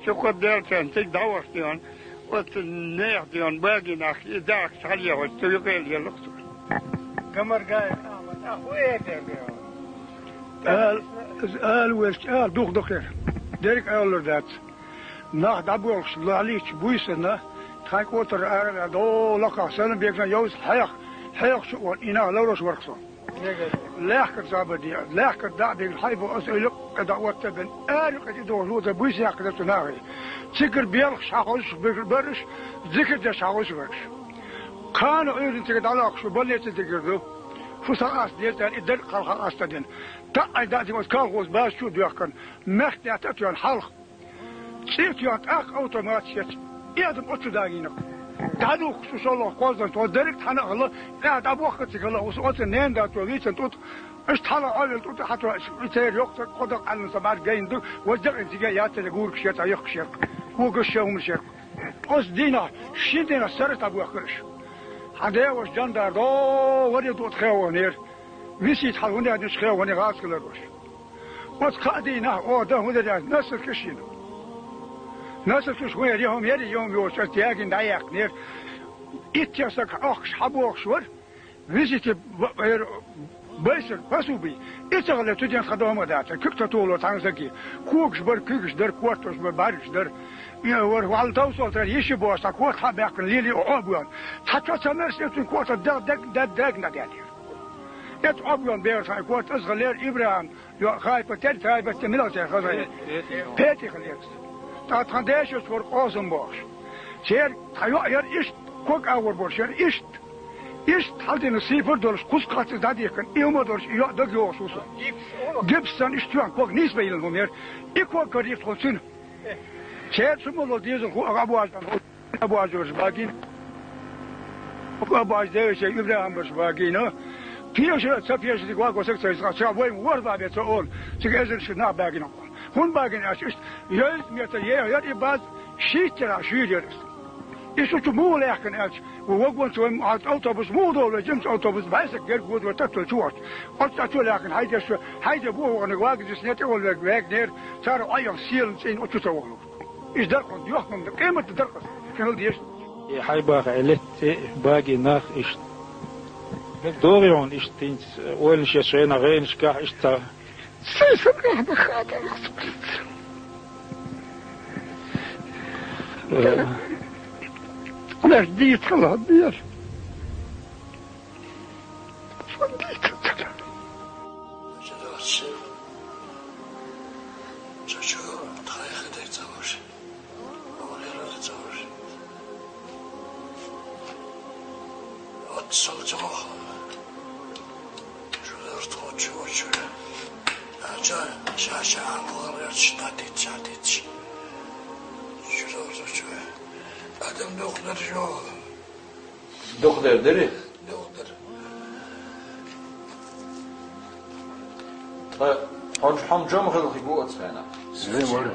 شكو ديرتين تيك داوستيون وتنيرديون باقي ناخي داك شاليه وتيقيل يلقصو كمر قايل أخويا ويش دوخ دوخير ديرك ذات ناخ دابوش لاليش بويسنا تخاك وتر دو لقا سلم بيكنا يوز حيخ شو إنا لورش ورقصون لاحك زابدي لاحك دابي الحيب وأسئلك كدعوة بن آرق يدور ذا بويس ياك تناغي تذكر بيلخ شاخوش برش ذكر ده شاخوش برش كانوا يريدون تقدر شو بنيت تذكره شو ساعات ديت الدر خلق أستدين تأي داتي وتكاغوز باش شو ديكن مخت يعتقد حلق سيت يعتق أوتوماتيك يادم أتداينك تعالوا شو شاء الله قوزن تو درك حنا الله قاعد ابو وقت الله وصوت النين ده تو ريت توت ايش حلا قال توت حتى يصير يوقت قدق على سبعات جايين دو وجر انت جاي تقول كشيت يخشر هو قشوا مشير قص دينا شدنا سرت ابو وقش هذا واش جندار دو ودي دوت خيونير ويسيت حلوني هذا خيوني غاس كلروش وتقادينا او ده هو ده ناس الكشين ناس الكشوية يوم يوشت تياجن دايق نير إتياسك أخش حبوخ شور ويزيت بيسر بسوبي إتغلى تدين خدوم داتا كيكتا طولو تانزكي كوكش بر كيكش در كواتوش ببارش در وعلى توصل ترى يشبوش كوات حباق ليلي أبوان حتى تمرس يتون كوات داق ندادير يت أبوان بيرس كوات أصغر إبراهيم خايفة تلت هاي بس تملوتي خزاي بيتي خليكس تاتخندش فور قاسم باش شير تايو إيش كوك أول باش إيش حالتي نصيفر دولش قص قات دادي كان يوم دولش يا دقيقة وصوصا جيبسون إشتوان كوك نسبة إلى الهمير إكوك قريب خلصين شير سمو ديزل خو أبو عجوز باقين أبو عجوز إبراهيم باش باقين فيش سفيش دقواق وسكت شابوين ورضا بيتسؤول سكازل شنا باقين هون باقين أشيست يا ميتا يا إباد شيترا شيرس إيشو تمول يحكن أش ووقون توم أوتوبوس مو دولة جمس أوتوبوس بايسك غير بود وتطل شوات أتطل لكن هيدا بوه ونقواق جسنتي ولا قواق نير صار أيام سيل سين أتطول إيش درقن يحكم قيمة درقن كانوا ديش حيباق علت باقي ناخ إيش دوريون إيش تينس وين شينا غين شكاح إيش تا سيسمع بخاطر أنا جديد خلاص بير فنديت ترى جلوس شو تخيل خدك تزوج أولي لا تزوج أتصل جوه شو درت شو أجا شاشة عمر شدادت شو درت شو أدم دختر شو دختر دري دختر حم جمع خلقي قوة سخينة زين ولا